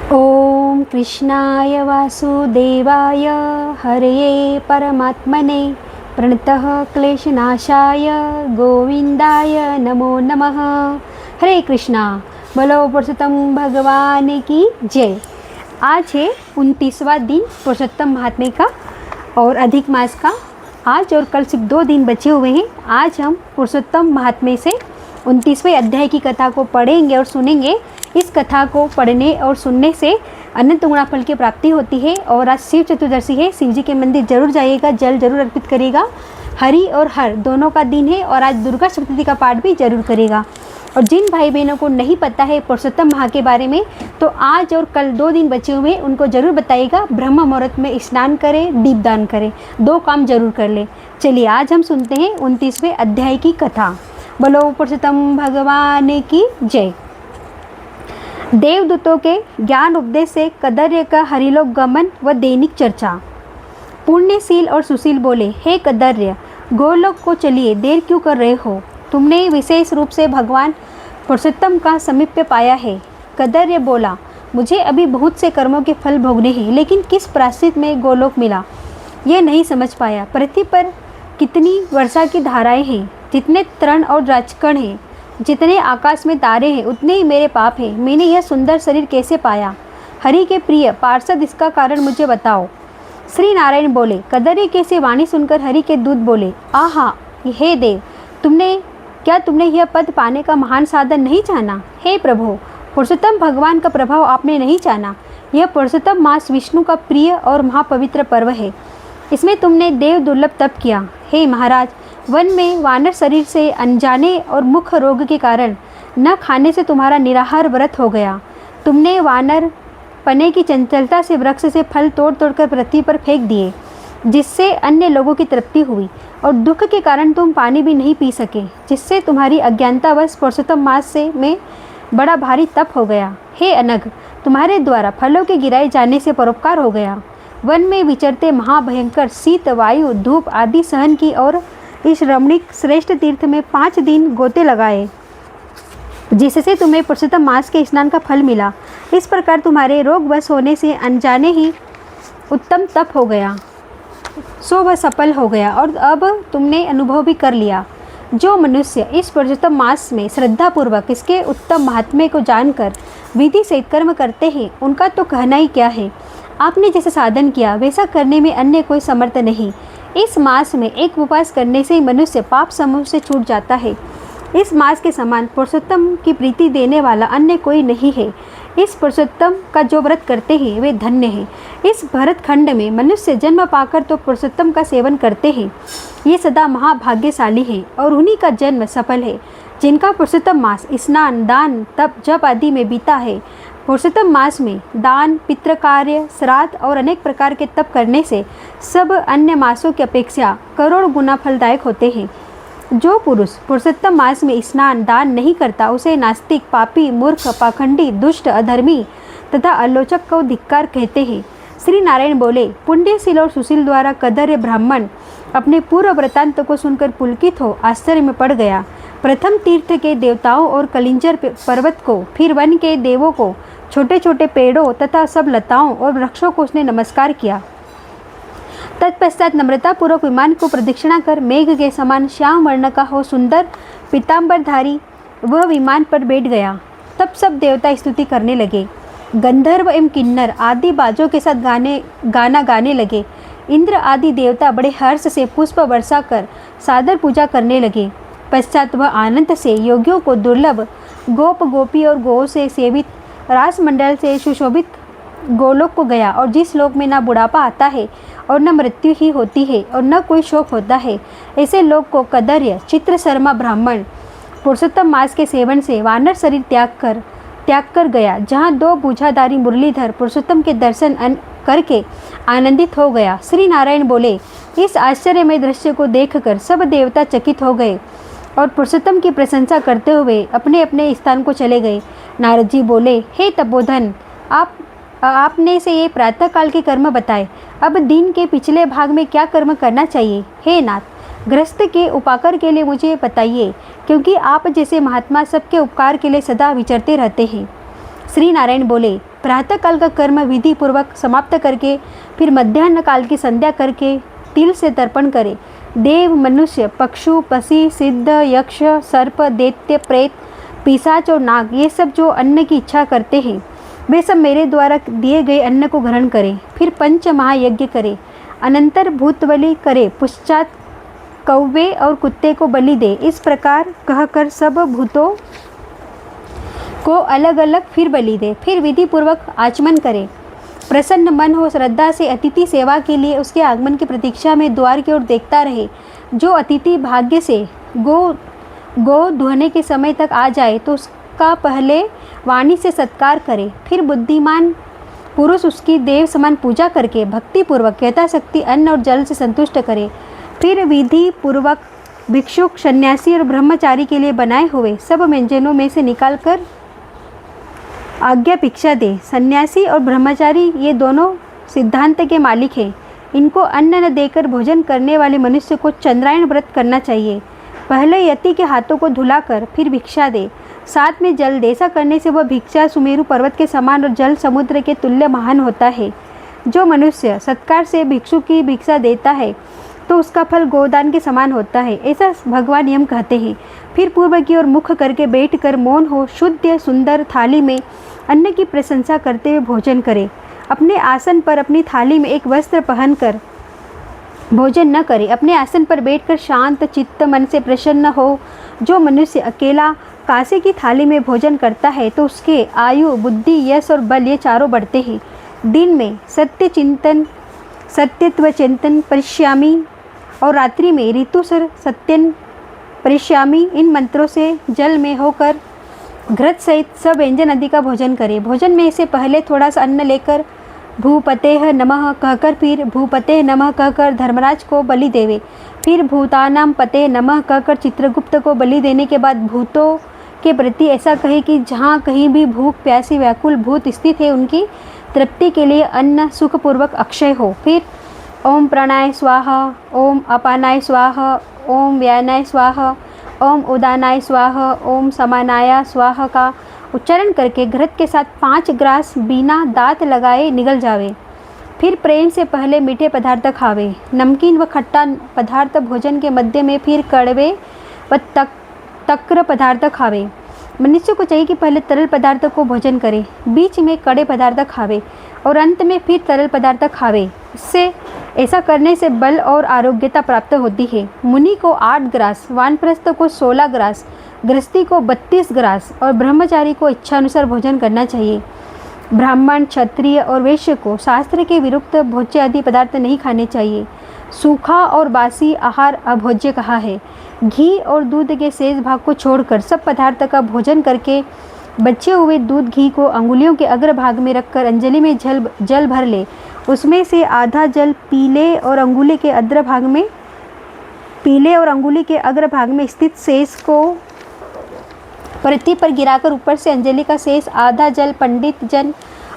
ओम कृष्णाय वासुदेवाय हरये परमात्मने प्रणतः क्लेशनाशाय गोविंदाय नमो नमः। हरे कृष्णा। बोलो पुरुषोत्तम भगवान की जय। आज है 29वां दिन पुरुषोत्तम महात्म्य का और अधिक मास का। आज और कल सिर्फ 2 दिन बचे हुए हैं। आज हम पुरुषोत्तम महात्म्य से 29वें अध्याय की कथा को पढ़ेंगे और सुनेंगे। इस कथा को पढ़ने और सुनने से अनंत गुणा फल की प्राप्ति होती है। और आज शिव चतुर्दशी है, शिव जी के मंदिर जरूर जाइएगा, जल जरूर अर्पित करिएगा। हरि और हर दोनों का दिन है और आज दुर्गा सप्तशती का पाठ भी जरूर करेगा। और जिन भाई बहनों को नहीं पता है पुरुषोत्तम माह के बारे में, तो आज और कल 2 दिन बचे हुए हैं, उनको जरूर बताइएगा। ब्रह्म मुहूर्त में स्नान करें, दीपदान करें, 2 काम जरूर कर ले। चलिए आज हम सुनते हैं 29वें अध्याय की कथा। बोलो पुरुषोत्तम भगवान की जय। देवदूतों के ज्ञान उपदेश से कदर्य का हरिलोक गमन व दैनिक चर्चा। पुण्यशील और सुशील बोले, हे कदर्य, गोलोक को चलिए, देर क्यों कर रहे हो? तुमने विशेष रूप से भगवान पुरुषोत्तम का समीप्य पाया है। कदर्य बोला, मुझे अभी बहुत से कर्मों के फल भोगने हैं, लेकिन किस प्रायश्चित में गोलोक मिला यह नहीं समझ पाया। पृथ्वी पर कितनी वर्षा की धाराएं हैं, जितने तृण और राजकण हैं, जितने आकाश में तारे हैं, उतने ही मेरे पाप हैं। मैंने यह सुंदर शरीर कैसे पाया? हरि के प्रिय पार्षद, इसका कारण मुझे बताओ। श्री नारायण बोले, कदर्य कैसे वाणी सुनकर हरि के दूत बोले, आहा, हे देव, क्या तुमने यह पद पाने का महान साधन नहीं जाना? हे प्रभु, पुरुषोत्तम भगवान का प्रभाव आपने नहीं जाना। यह पुरुषोत्तम मास विष्णु का प्रिय और महापवित्र पर्व है। इसमें तुमने देव दुर्लभ तप किया। हे महाराज, वन में वानर शरीर से अनजाने और मुख रोग के कारण न खाने से तुम्हारा निराहार व्रत हो गया। तुमने वानर पने की चंचलता से वृक्ष से फल तोड़ तोड़कर पृथ्वी पर फेंक दिए, जिससे अन्य लोगों की तृप्ति हुई। और दुख के कारण तुम पानी भी नहीं पी सके, जिससे तुम्हारी अज्ञानतावश पुरुषोत्तम मास में बड़ा भारी तप हो गया। हे अनघ, तुम्हारे द्वारा फलों के गिराए जाने से परोपकार हो गया। वन में विचरते महाभयंकर शीत, वायु, धूप आदि सहन की और इस रमणीक श्रेष्ठ तीर्थ में 5 दिन गोते लगाए, जिससे तुम्हें पुरुषोत्तम मास के स्नान का फल मिला। इस प्रकार तुम्हारे रोगवश होने से अनजाने ही उत्तम तप हो गया, सो वह सफल हो गया। और अब तुमने अनुभव भी कर लिया। जो मनुष्य इस पुरुषोत्तम मास में श्रद्धापूर्वक इसके उत्तम महात्म्य को जानकर विधि से कर्म करते हैं, उनका तो कहना ही क्या है। आपने जैसा साधन किया वैसा करने में अन्य कोई समर्थ नहीं। इस मास में एक उपवास करने से ही मनुष्य पाप समूह से छूट जाता है। इस मास के समान पुरुषोत्तम की प्रीति देने वाला अन्य कोई नहीं है। इस पुरुषोत्तम का जो व्रत करते हैं वे धन्य हैं। इस भरत खंड में मनुष्य जन्म पाकर तो पुरुषोत्तम का सेवन करते हैं, ये सदा महाभाग्यशाली हैं और उन्हीं का जन्म सफल है, जिनका पुरुषोत्तम मास स्नान, दान, तप, जप आदि में बीता है। पुरुषोत्तम मास में दान, पितृकार्य, श्राद्ध और अनेक प्रकार के तप करने से सब अन्य मासों की अपेक्षा करोड़ गुना फलदायक होते हैं। जो पुरुष पुरुषोत्तम मास में स्नान, दान नहीं करता, उसे नास्तिक, पापी, मूर्ख, पाखंडी, दुष्ट, अधर्मी तथा आलोचक को धिक्कार कहते हैं। श्री नारायण बोले, पुण्यशील और सुशील द्वारा कदर्य ब्राह्मण अपने पूर्व वृत्तांत को सुनकर पुलकित हो आश्चर्य में पड़ गया। प्रथम तीर्थ के देवताओं और कलिंजर पर्वत को, फिर वन के देवों को, छोटे छोटे पेड़ों तथा सब लताओं और वृक्षों को उसने नमस्कार किया। तत्पश्चात नम्रतापूर्वक विमान को प्रदक्षिणा कर मेघ के समान श्याम वर्ण का हो सुंदर पीताम्बरधारी वह विमान पर बैठ गया। तब सब देवता स्तुति करने लगे। गंधर्व एवं किन्नर आदि बाजों के साथ गाना गाने लगे। इंद्र आदि देवता बड़े हर्ष से पुष्प वर्षा कर सादर पूजा करने लगे। पश्चात वह आनंद से योगियों को दुर्लभ गोप गोपी और गौ से सेवित रासमंडल से सुशोभित गोलोक को गया। और जिस लोक में न बुढ़ापा आता है और न मृत्यु ही होती है और न कोई शोक होता है, ऐसे लोक को कदर्य चित्र शर्मा ब्राह्मण पुरुषोत्तम मास के सेवन से वानर शरीर त्याग कर गया, जहाँ 2 भुजाधारी मुरलीधर पुरुषोत्तम के दर्शन करके आनंदित हो गया। श्री नारायण बोले, इस आश्चर्यमय दृश्य को देखकर सब देवता चकित हो गए और पुरुषोत्तम की प्रशंसा करते हुए अपने अपने स्थान को चले गए। नारद जी बोले, हे तपोधन, आपने से ये प्रातःकाल के कर्म बताए, अब दिन के पिछले भाग में क्या कर्म करना चाहिए? हे नाथ, गृहस्थ के उपकार के लिए मुझे बताइए, क्योंकि आप जैसे महात्मा सबके उपकार के लिए सदा विचरते रहते हैं। श्री नारायण बोले, प्रातःकाल का कर्म विधि पूर्वक समाप्त करके फिर मध्याह्न काल की संध्या करके तिल से तर्पण करे। देव, मनुष्य, पक्षु, पसी, सिद्ध, यक्ष, सर्प, दैत्य, प्रेत, पिशाच और नाग, ये सब जो अन्न की इच्छा करते हैं वे सब मेरे द्वारा दिए गए अन्न को ग्रहण करें। फिर पंच महायज्ञ करे, अनंतर भूत बलि करे, पश्चात कौवे और कुत्ते को बलि दे। इस प्रकार कहकर सब भूतों को अलग अलग फिर बलि दे। फिर विधि पूर्वक आचमन करे। प्रसन्न मन हो श्रद्धा से अतिथि सेवा के लिए उसके आगमन की प्रतीक्षा में द्वार की ओर देखता रहे। जो अतिथि भाग्य से गो धोने के समय तक आ जाए तो उसका पहले वाणी से सत्कार करे। फिर बुद्धिमान पुरुष उसकी देव समान पूजा करके भक्ति पूर्वक यथाशक्ति अन्न और जल से संतुष्ट करे। फिर विधि पूर्वक भिक्षुक, सन्यासी और ब्रह्मचारी के लिए बनाए हुए सब व्यंजनों में से निकालकर आज्ञा भिक्षा दे। सन्यासी और ब्रह्मचारी ये दोनों सिद्धांत के मालिक हैं। इनको अन्न न देकर भोजन करने वाले मनुष्य को चंद्रायण व्रत करना चाहिए। पहले यति के हाथों को धुलाकर फिर भिक्षा दे, साथ में जल दे। ऐसा करने से वह भिक्षा सुमेरु पर्वत के समान और जल समुद्र के तुल्य महान होता है। जो मनुष्य सत्कार से भिक्षु की भिक्षा देता है तो उसका फल गोदान के समान होता है, ऐसा भगवान यम कहते हैं। फिर पूर्व की ओर मुख करके बैठकर मौन हो शुद्ध सुंदर थाली में अन्न की प्रशंसा करते हुए भोजन करे। अपने आसन पर अपनी थाली में एक वस्त्र पहनकर भोजन न करे। अपने आसन पर बैठकर शांत चित्त मन से प्रसन्न हो। जो मनुष्य अकेला कांसे की थाली में भोजन करता है तो उसके आयु, बुद्धि, यश और बल ये चारों बढ़ते हैं। दिन में सत्यत्व चिंतन परिश्यामी और रात्रि में ऋतुसर सत्यन परिश्यामी, इन मंत्रों से जल में होकर घृत सहित सब व्यंजन आदि का भोजन करे। भोजन में से पहले थोड़ा सा अन्न लेकर भूपतेह नमः कहकर फिर भूपतेह नमः कहकर धर्मराज को बलि देवे। फिर भूतानाम पते नमः कहकर चित्रगुप्त को बलि देने के बाद भूतों के प्रति ऐसा कहे कि जहाँ कहीं भी भूख प्यासी व्याकुल भूत स्थित है उनकी तृप्ति के लिए अन्न सुखपूर्वक अक्षय हो। फिर ओम प्राणाय स्वाहा, ओम अपानाय स्वाहा, ओम व्यानाय स्वाहा, ओम उदानाय स्वाहा, ओम समानाय स्वाहा का उच्चारण करके घृत के साथ 5 ग्रास बिना दांत लगाए निगल जावे। फिर प्रेम से पहले मीठे पदार्थ खावे, नमकीन व खट्टा पदार्थ भोजन के मध्य में, फिर कड़वे व तक्र पदार्थ खावे। मनुष्य को चाहिए कि पहले तरल पदार्थ को भोजन करे, बीच में कड़े पदार्थ खावे और अंत में फिर तरल पदार्थ खावे। इससे ऐसा करने से बल और आरोग्यता प्राप्त होती है। मुनि को 8 ग्रास, वानप्रस्थ को 16 ग्रास, गृहस्थी को 32 ग्रास और ब्रह्मचारी को इच्छानुसार भोजन करना चाहिए। ब्राह्मण, क्षत्रिय और वैश्य को शास्त्र के विरुद्ध भोज्य आदि पदार्थ नहीं खाने चाहिए। सूखा और बासी आहार अभोज्य कहा है। घी और दूध के शेष भाग को छोड़कर सब पदार्थ का भोजन करके बचे हुए दूध घी को अंगुलियों के अग्रभाग में रखकर अंजलि में जल भर ले। उसमें से आधा जल पीले और अंगुली के अग्रभाग में स्थित शेष को पृथ्वी पर गिराकर ऊपर से अंजलि का शेष आधा जल पंडित जन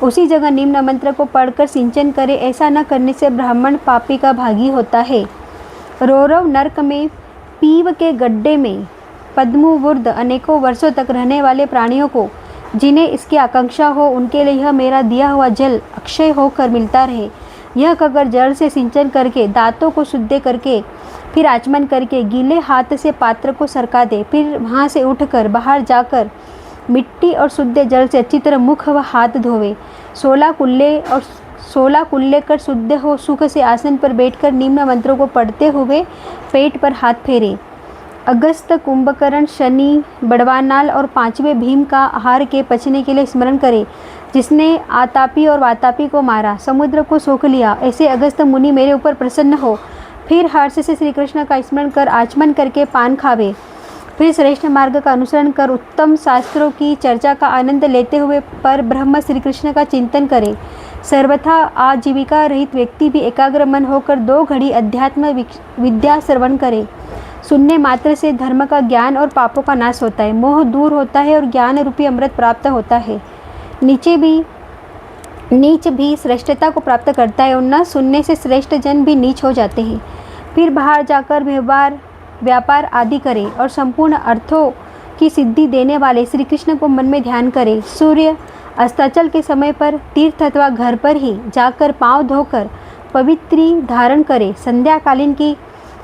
उसी जगह निम्न मंत्र को पढ़कर सिंचन करे। ऐसा न करने से ब्राह्मण पापी का भागी होता है। रौरव नरक में पीव के गड्ढे में पद्मवृद्ध अनेकों वर्षों तक रहने वाले प्राणियों को जिन्हें इसकी आकांक्षा हो उनके लिए यह मेरा दिया हुआ जल अक्षय होकर मिलता रहे। यह कहकर जल से सिंचन करके दांतों को शुद्ध करके फिर आचमन करके गीले हाथ से पात्र को सरका दे। फिर वहाँ से उठकर बाहर जाकर मिट्टी और शुद्ध जल से अच्छी तरह मुख व हाथ धोवे। 16 कुल्ले कर शुद्ध हो सुख से आसन पर बैठकर निम्न मंत्रों को पढ़ते हुए पेट पर हाथ फेरे। अगस्त, कुंभकर्ण, शनि, बड़वानाल और 5वें भीम का आहार के पचने के लिए स्मरण करे, जिसने आतापी और वातापी को मारा, समुद्र को सोख लिया। ऐसे अगस्त मुनि मेरे ऊपर प्रसन्न हो। फिर हर्ष से श्री कृष्ण का स्मरण कर आचमन करके पान खावे। फिर श्रेष्ठ मार्ग का अनुसरण कर उत्तम शास्त्रों की चर्चा का आनंद लेते हुए पर ब्रह्म श्री कृष्ण का चिंतन करे। सर्वथा आजीविका रहित व्यक्ति भी एकाग्र मन होकर 2 घड़ी अध्यात्म विद्या श्रवण करे। सुनने मात्र से धर्म का ज्ञान और पापों का नाश होता है, मोह दूर होता है और ज्ञान रूपी अमृत प्राप्त होता है। नीच भी श्रेष्ठता को प्राप्त करता है और न सुनने से श्रेष्ठ जन भी नीच हो जाते हैं। फिर बाहर जाकर व्यापार आदि करे और संपूर्ण अर्थों की सिद्धि देने वाले श्री कृष्ण को मन में ध्यान करें। सूर्य अस्ताचल के समय पर तीर्थ अथवा घर पर ही जाकर पांव धोकर पवित्री धारण करें। संध्याकालीन की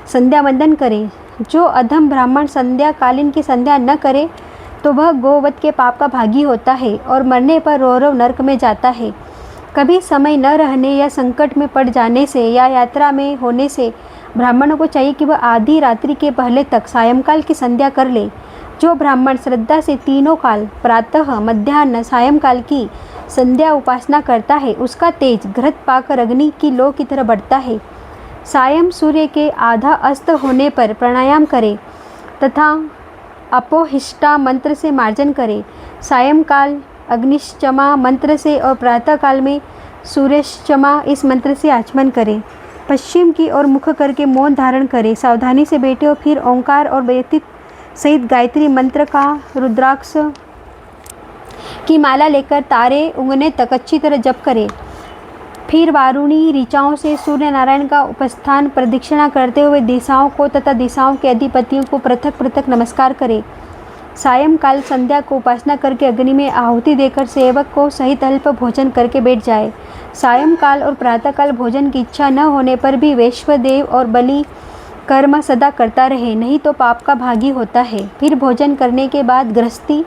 संध्या वंदन करें। जो अधम ब्राह्मण संध्याकालीन की संध्या न करे तो वह गोवध के पाप का भागी होता है और मरने पर रौरव नरक में जाता है। कभी समय न रहने या संकट में पड़ जाने से या यात्रा में होने से ब्राह्मणों को चाहिए कि वह आधी रात्रि के पहले तक सायंकाल की संध्या कर ले। जो ब्राह्मण श्रद्धा से तीनों काल प्रातः मध्याह्न सायंकाल की संध्या उपासना करता है उसका तेज घृत पाकर अग्नि की लो की तरह बढ़ता है। सायं सूर्य के आधा अस्त होने पर प्राणायाम करें तथा अपोहिष्टा मंत्र से मार्जन करें। सायंकाल अग्निश्चमा मंत्र से और प्रातःकाल में सूर्यश्चमा इस मंत्र से आचमन करें। पश्चिम की ओर मुख करके मौन धारण करें। सावधानी से बैठे और फिर ओंकार और व्यतीत सहित गायत्री मंत्र का रुद्राक्ष की माला लेकर तारे उगने तक अच्छी तरह जप करें। फिर वारुणी ऋचाओं से सूर्य नारायण का उपस्थान प्रदक्षिणा करते हुए दिशाओं को तथा दिशाओं के अधिपतियों को पृथक पृथक नमस्कार करें। सायंकाल संध्या को उपासना करके अग्नि में आहुति देकर सेवक को सहित अल्प भोजन करके बैठ जाए। सायंकाल और प्रातःकाल भोजन की इच्छा न होने पर भी वैश्वदेव और बलि कर्म सदा करता रहे, नहीं तो पाप का भागी होता है। फिर भोजन करने के बाद गृहस्थी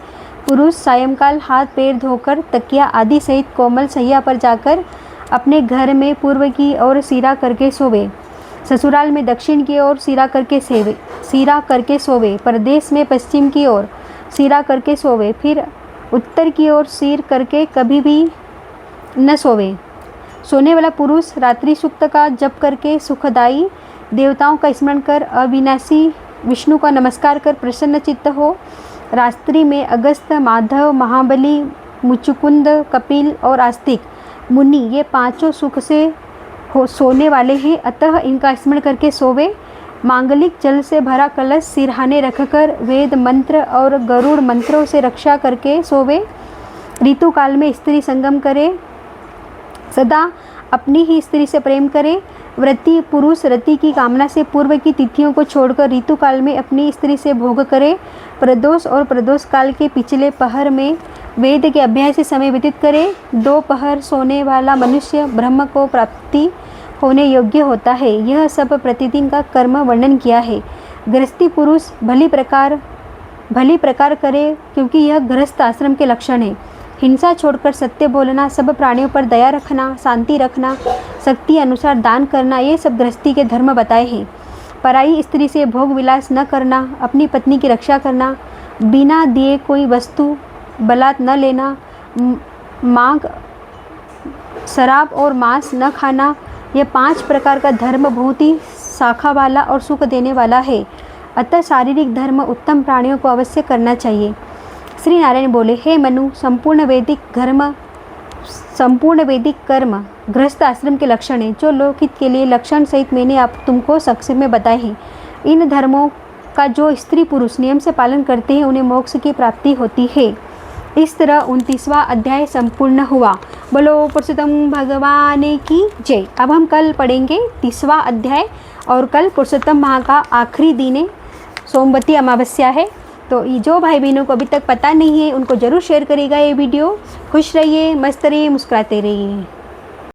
पुरुष सायंकाल हाथ पैर धोकर तकिया आदि सहित कोमल सैया पर जाकर अपने घर में पूर्व की ओर सिरा करके सोवे। ससुराल में दक्षिण की ओर सिरा करके सोवे। परदेश में पश्चिम की ओर सिरा करके सोवे। फिर उत्तर की ओर सिर करके कभी भी न सोवे। सोने वाला पुरुष रात्रि सूक्त का जप करके सुखदायी देवताओं का स्मरण कर अविनाशी विष्णु का नमस्कार कर प्रसन्न चित्त हो। रात्रि में अगस्त, माधव, महाबली, मुचुकुंद, कपिल और आस्तिक मुनि ये पांचों सुख से सोने वाले हैं, अतः इनका स्मरण करके सोवे। मांगलिक जल से भरा कलश सिरहाने रखकर वेद मंत्र और गरुड़ मंत्रों से रक्षा करके सोवे। ऋतु काल में स्त्री संगम करे। सदा अपनी ही स्त्री से प्रेम करे। व्रती पुरुष रति की कामना से पूर्व की तिथियों को छोड़कर ऋतु काल में अपनी स्त्री से भोग करे। प्रदोष और प्रदोष काल के पिछले पहर में वेद के अभ्यास से समय व्यतीत करे। 2 पहर सोने वाला मनुष्य ब्रह्म को प्राप्ति होने योग्य होता है। यह सब प्रतिदिन का कर्म वर्णन किया है। गृहस्थी पुरुष भली प्रकार करे, क्योंकि यह गृहस्थ आश्रम के लक्षण है। हिंसा छोड़कर सत्य बोलना, सब प्राणियों पर दया रखना, शांति रखना, शक्ति अनुसार दान करना, ये सब गृहस्थी के धर्म बताए हैं। पराई स्त्री से भोग विलास न करना, अपनी पत्नी की रक्षा करना, बिना दिए कोई वस्तु बलात् न लेना, मांग, शराब और मांस न खाना, यह 5 प्रकार का धर्म बहुत ही शाखा वाला और सुख देने वाला है। अतः शारीरिक धर्म उत्तम प्राणियों को अवश्य करना चाहिए। श्री नारायण बोले, हे मनु, संपूर्ण वैदिक कर्म गृहस्थ आश्रम के लक्षण हैं, जो लोकहित के लिए लक्षण सहित मैंने आप तुमको संक्षेप में बताए हैं। इन धर्मों का जो स्त्री पुरुष नियम से पालन करते हैं उन्हें मोक्ष की प्राप्ति होती है। इस तरह 29वां अध्याय संपूर्ण हुआ। बोलो पुरुषोत्तम भगवान की जय। अब हम कल पढ़ेंगे 30वां अध्याय और कल पुरुषोत्तम माह का आखिरी दिन है, सोमवती अमावस्या है। तो ये जो भाई बहनों को अभी तक पता नहीं है उनको ज़रूर शेयर करिएगा ये वीडियो। खुश रहिए, मस्त रहिए, मुस्कुराते रहिए।